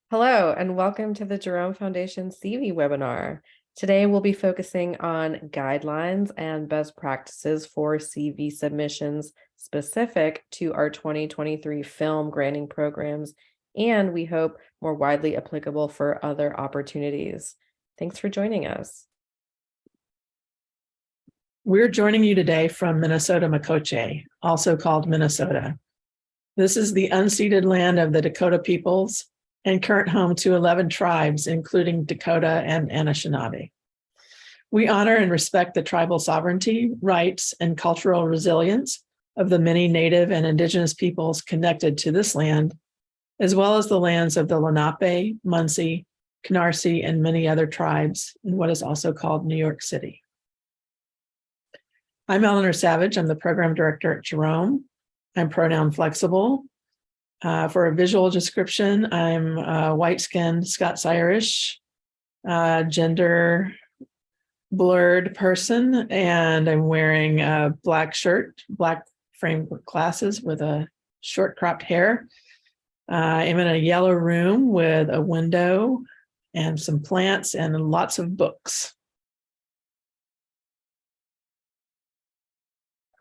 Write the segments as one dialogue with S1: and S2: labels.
S1: Hello, and welcome to the Jerome Foundation CV webinar. Today, we'll be focusing on guidelines and best practices for CV submissions specific to our 2023 film granting programs, and we hope more widely applicable for other opportunities. Thanks for joining us.
S2: We're joining you today from Minnesota Makoche, also called Minnesota. This is the unceded land of the Dakota peoples and current home to 11 tribes, including Dakota and Anishinaabe. We honor and respect the tribal sovereignty, rights, and cultural resilience of the many Native and Indigenous peoples connected to this land, as well as the lands of the Lenape, Munsee, Canarsie, and many other tribes in what is also called New York City. I'm Eleanor Savage. I'm the program director at Jerome. I'm pronoun flexible. For a visual description, I'm a white-skinned Scots-Irish, gender blurred person, and I'm wearing a black shirt, black framed glasses with a short cropped hair. I'm in a yellow room with a window and some plants and lots of books.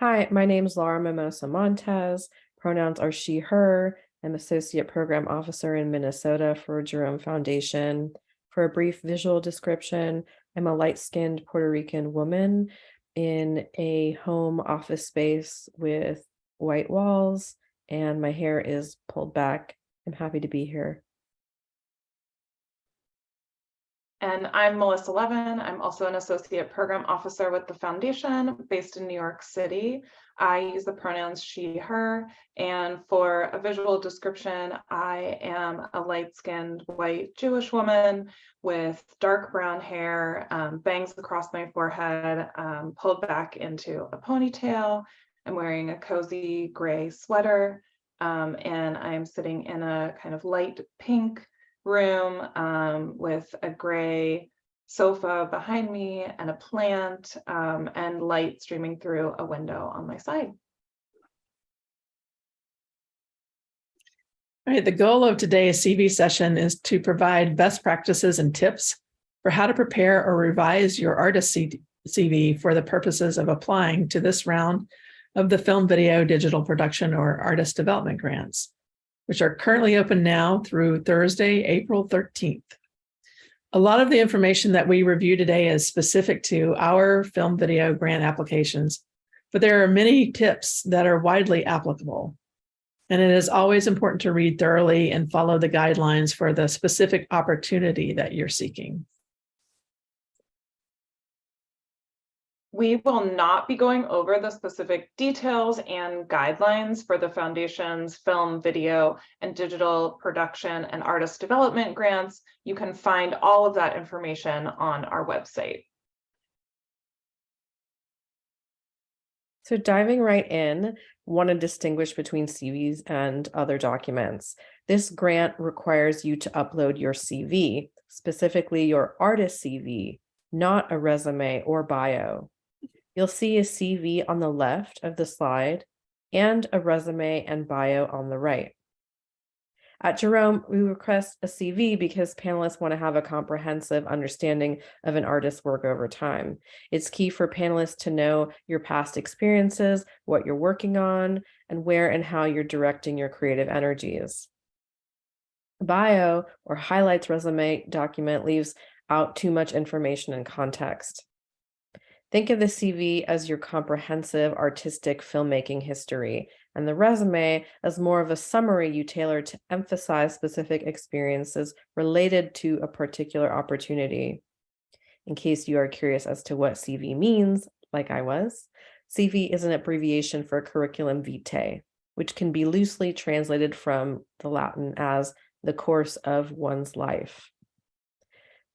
S1: Hi, my name is Laura Mimosa Montez. Pronouns are she, her. I'm Associate Program Officer in Minnesota for Jerome Foundation. For a brief visual description, I'm a light-skinned Puerto Rican woman in a home office space with white walls, and my hair is pulled back. I'm happy to be here.
S3: And I'm Melissa Levin. I'm also an Associate Program Officer with the Foundation based in New York City. I use the pronouns she, her, and for a visual description, I am a light-skinned white Jewish woman with dark brown hair, bangs across my forehead, pulled back into a ponytail. I'm wearing a cozy gray sweater, and I'm sitting in a kind of light pink room with a gray sofa behind me and a plant and light streaming through a window on my side.
S2: All right, the goal of today's CV session is to provide best practices and tips for how to prepare or revise your artist CV for the purposes of applying to this round of the Film Video Digital Production or Artist Development Grants, which are currently open now through Thursday, April 13th. A lot of the information that we review today is specific to our film video grant applications, but there are many tips that are widely applicable. And it is always important to read thoroughly and follow the guidelines for the specific opportunity that you're seeking.
S3: We will not be going over the specific details and guidelines for the Foundation's film, video, and digital production and artist development grants. You can find all of that information on our website.
S1: So diving right in, want to distinguish between CVs and other documents. This grant requires you to upload your CV, specifically your artist CV, not a resume or bio. You'll see a CV on the left of the slide and a resume and bio on the right. At Jerome, we request a CV because panelists want to have a comprehensive understanding of an artist's work over time. It's key for panelists to know your past experiences, what you're working on, and where and how you're directing your creative energies. A bio or highlights resume document leaves out too much information and context. Think of the CV as your comprehensive artistic filmmaking history, and the resume as more of a summary you tailor to emphasize specific experiences related to a particular opportunity. In case you are curious as to what CV means, like I was, CV is an abbreviation for curriculum vitae, which can be loosely translated from the Latin as the course of one's life.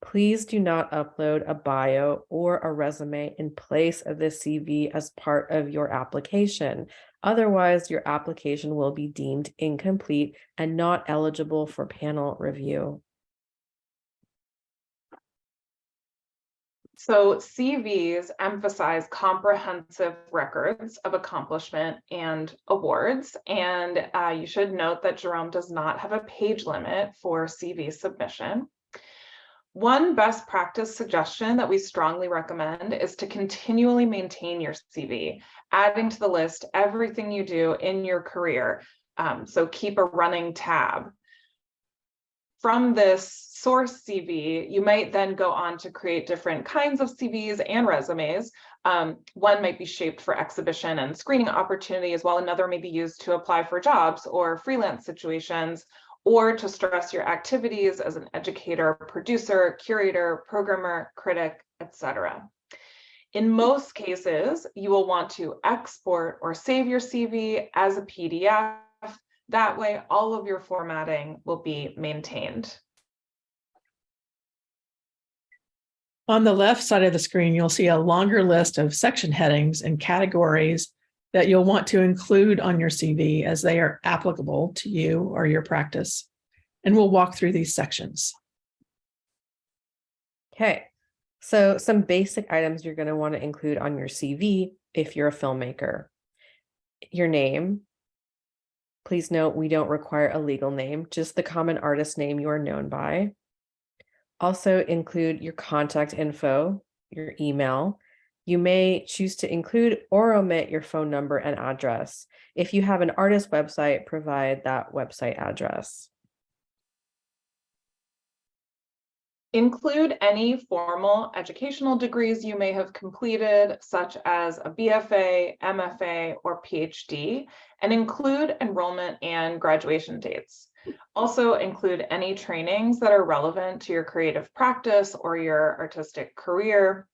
S1: Please do not upload a bio or a resume in place of the CV as part of your application. Otherwise, your application will be deemed incomplete and not eligible for panel review.
S3: So CVs emphasize comprehensive records of accomplishment and awards. And you should note that Jerome does not have a page limit for CV submission. One best practice suggestion that we strongly recommend is to continually maintain your CV, adding to the list everything you do in your career. So keep a running tab. From this source CV, you might then go on to create different kinds of CVs and resumes. One might be shaped for exhibition and screening opportunities, while another may be used to apply for jobs or freelance situations, or to stress your activities as an educator, producer, curator, programmer, critic, etc. In most cases, you will want to export or save your CV as a PDF. That way, all of your formatting will be maintained.
S2: On the left side of the screen, you'll see a longer list of section headings and categories that you'll want to include on your CV as they are applicable to you or your practice. And we'll walk through these sections.
S1: Okay, so some basic items you're going to want to include on your CV if you're a filmmaker. Your name. Please note we don't require a legal name, just the common artist name you are known by. Also include your contact info, your email. You may choose to include or omit your phone number and address. If you have an artist website, provide that website address.
S3: Include any formal educational degrees you may have completed, such as a BFA, MFA, or PhD, and include enrollment and graduation dates. Also include any trainings that are relevant to your creative practice or your artistic career.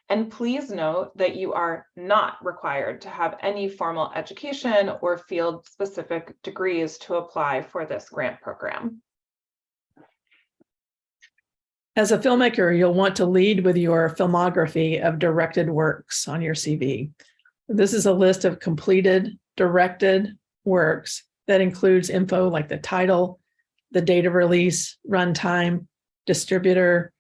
S3: And please note that you are not required to have any formal education or field-specific degrees to apply for this grant program.
S2: As a filmmaker, you'll want to lead with your filmography of directed works on your CV. This is a list of completed, directed works that includes info like the title, the date of release, runtime, distributor,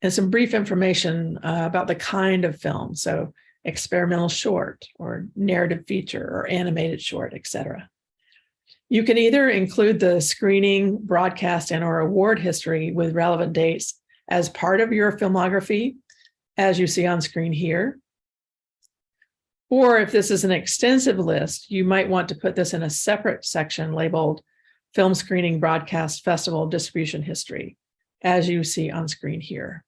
S2: and some brief information about the kind of film. So experimental short or narrative feature or animated short, etc. You can either include the screening, broadcast, and or award history with relevant dates as part of your filmography, as you see on screen here. Or if this is an extensive list, you might want to put this in a separate section labeled Film Screening, Broadcast, Festival, Distribution History, as you see on screen here.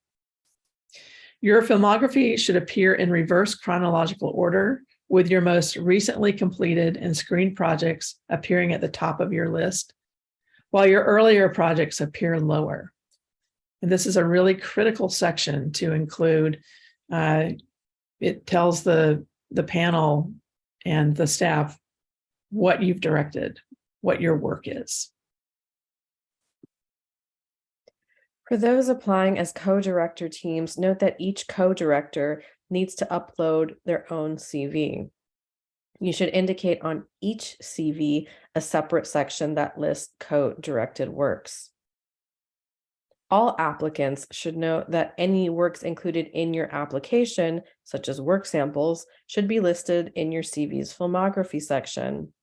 S2: Your filmography should appear in reverse chronological order, with your most recently completed and screened projects appearing at the top of your list, while your earlier projects appear lower. And this is a really critical section to include. It tells the panel and the staff what you've directed, what your work is.
S1: For those applying as co-director teams, note that each co-director needs to upload their own CV. You should indicate on each CV a separate section that lists co-directed works. All applicants should note that any works included in your application, such as work samples, should be listed in your CV's filmography section.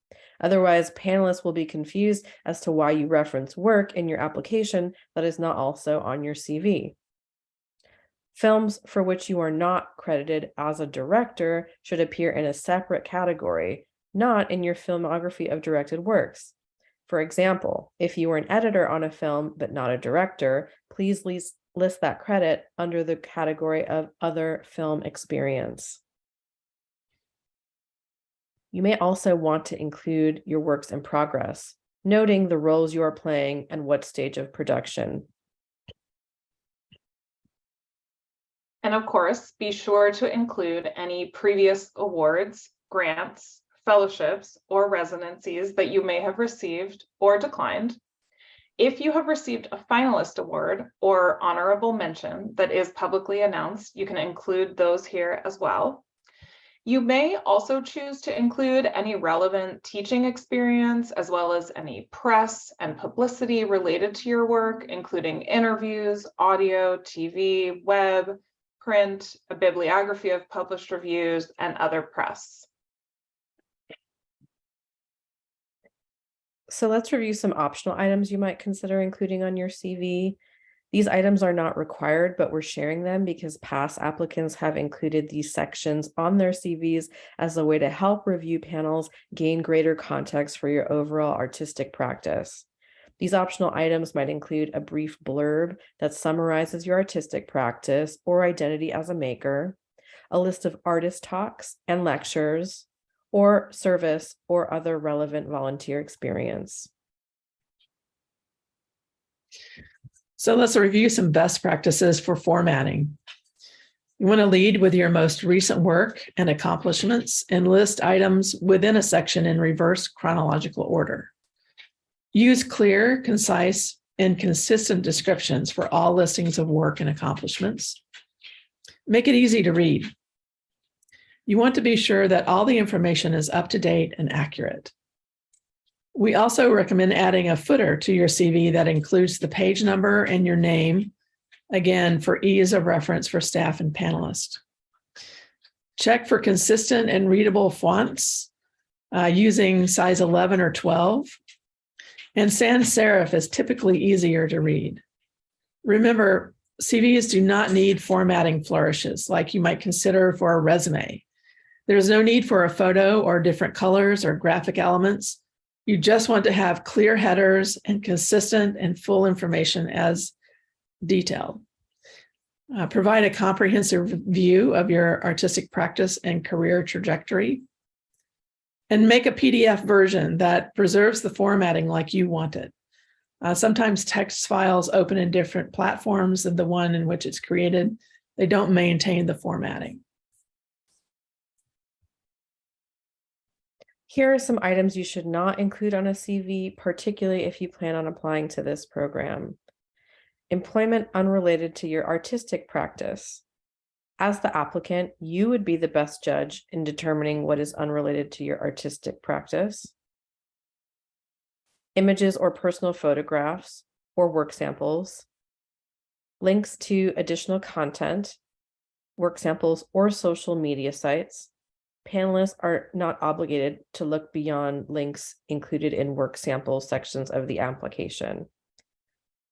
S1: Otherwise, panelists will be confused as to why you reference work in your application that is not also on your CV. Films for which you are not credited as a director should appear in a separate category, not in your filmography of directed works. For example, if you were an editor on a film but not a director, please list that credit under the category of other film experience. You may also want to include your works in progress, noting the roles you are playing and what stage of production.
S3: And of course, be sure to include any previous awards, grants, fellowships, or residencies that you may have received or declined. If you have received a finalist award or honorable mention that is publicly announced, you can include those here as well. You may also choose to include any relevant teaching experience, as well as any press and publicity related to your work, including interviews, audio, TV, web, print, a bibliography of published reviews, and other press.
S1: So let's review some optional items you might consider including on your CV. These items are not required, but we're sharing them because past applicants have included these sections on their CVs as a way to help review panels gain greater context for your overall artistic practice. These optional items might include a brief blurb that summarizes your artistic practice or identity as a maker, a list of artist talks and lectures, or service or other relevant volunteer experience.
S2: So let's review some best practices for formatting. You want to lead with your most recent work and accomplishments and list items within a section in reverse chronological order. Use clear, concise, and consistent descriptions for all listings of work and accomplishments. Make it easy to read. You want to be sure that all the information is up to date and accurate. We also recommend adding a footer to your CV that includes the page number and your name, again, for ease of reference for staff and panelists. Check for consistent and readable fonts using size 11 or 12. And sans serif is typically easier to read. Remember, CVs do not need formatting flourishes like you might consider for a resume. There's no need for a photo or different colors or graphic elements. You just want to have clear headers and consistent and full information as detailed. Provide a comprehensive view of your artistic practice and career trajectory. And make a PDF version that preserves the formatting like you want it. Sometimes text files open in different platforms than the one in which it's created. They don't maintain the formatting.
S1: Here are some items you should not include on a CV, particularly if you plan on applying to this program. Employment unrelated to your artistic practice. As the applicant, you would be the best judge in determining what is unrelated to your artistic practice. Images or personal photographs or work samples. Links to additional content, work samples, or social media sites. Panelists are not obligated to look beyond links included in work sample sections of the application.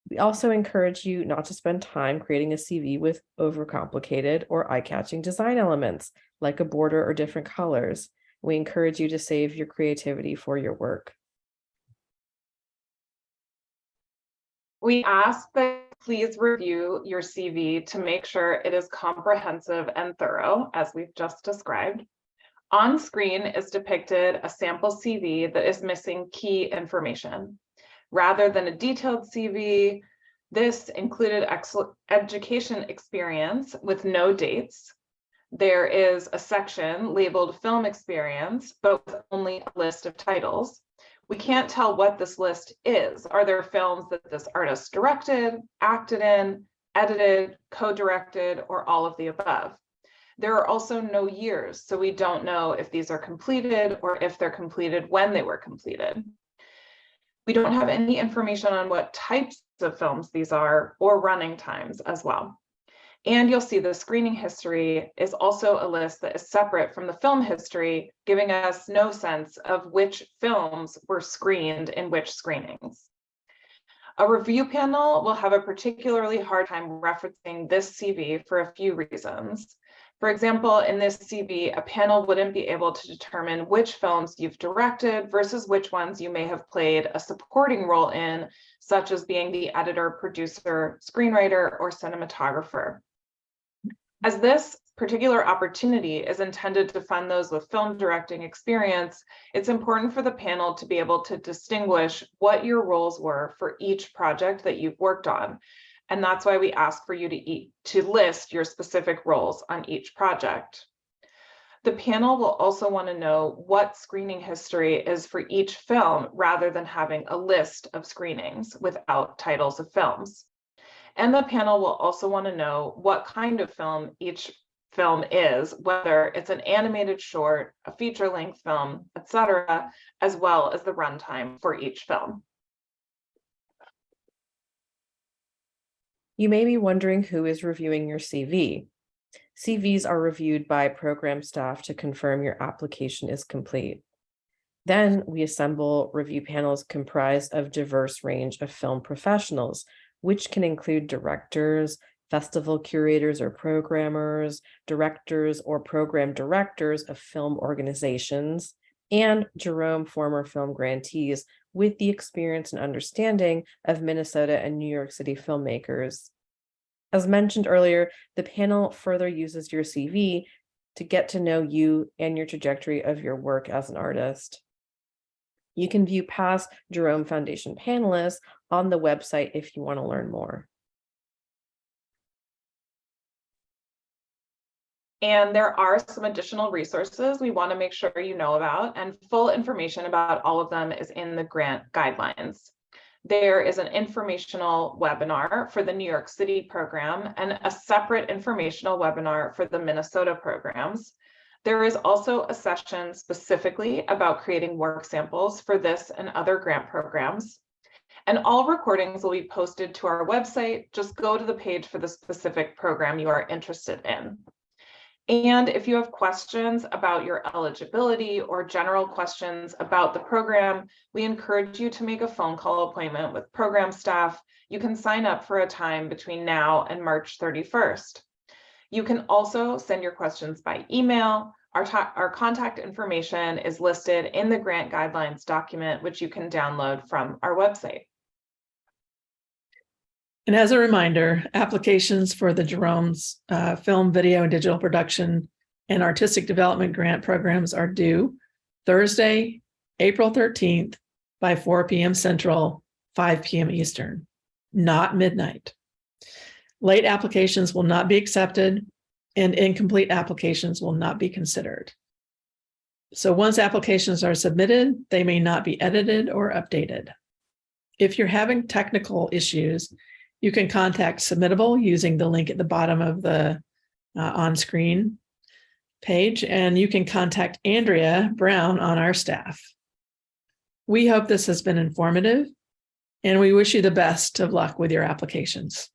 S1: We also encourage you not to spend time creating a CV with overcomplicated or eye-catching design elements, like a border or different colors. We encourage you to save your creativity for your work.
S3: We ask that please review your CV to make sure it is comprehensive and thorough, as we've just described. On screen is depicted a sample CV that is missing key information. Rather than a detailed CV, this included education experience with no dates. There is a section labeled film experience, but with only a list of titles. We can't tell what this list is. Are there films that this artist directed, acted in, edited, co-directed, or all of the above? There are also no years, so we don't know if these are completed or if they're completed when they were completed. We don't have any information on what types of films these are or running times as well. And you'll see the screening history is also a list that is separate from the film history, giving us no sense of which films were screened in which screenings. A review panel will have a particularly hard time referencing this CV for a few reasons. For example, in this CV, a panel wouldn't be able to determine which films you've directed versus which ones you may have played a supporting role in, such as being the editor, producer, screenwriter, or cinematographer. As this particular opportunity is intended to fund those with film directing experience, it's important for the panel to be able to distinguish what your roles were for each project that you've worked on. And that's why we ask for you to list your specific roles on each project. The panel will also want to know what screening history is for each film rather than having a list of screenings without titles of films. And the panel will also want to know what kind of film each film is, whether it's an animated short, a feature-length film, etc., as well as the runtime for each film.
S1: You may be wondering who is reviewing your CV. CVs are reviewed by program staff to confirm your application is complete. Then we assemble review panels comprised of diverse range of film professionals, which can include directors, festival curators or programmers, directors or program directors of film organizations, and Jerome former film grantees with the experience and understanding of Minnesota and New York City filmmakers. As mentioned earlier, the panel further uses your CV to get to know you and your trajectory of your work as an artist. You can view past Jerome Foundation panelists on the website if you want to learn more.
S3: And there are some additional resources we want to make sure you know about, and full information about all of them is in the grant guidelines. There is an informational webinar for the New York City program and a separate informational webinar for the Minnesota programs. There is also a session specifically about creating work samples for this and other grant programs. And all recordings will be posted to our website. Just go to the page for the specific program you are interested in. And if you have questions about your eligibility or general questions about the program, we encourage you to make a phone call appointment with program staff. You can sign up for a time between now and March 31st. You can also send your questions by email. Our contact information is listed in the grant guidelines document, which you can download from our website.
S2: And as a reminder, applications for the Jerome's film, video, and digital production and artistic development grant programs are due Thursday, April 13th by 4 p.m. Central, 5 p.m. Eastern, not midnight. Late applications will not be accepted, and incomplete applications will not be considered. So once applications are submitted, they may not be edited or updated. If you're having technical issues, you can contact Submittable using the link at the bottom of the on-screen page, and you can contact Andrea Brown on our staff. We hope this has been informative, and we wish you the best of luck with your applications.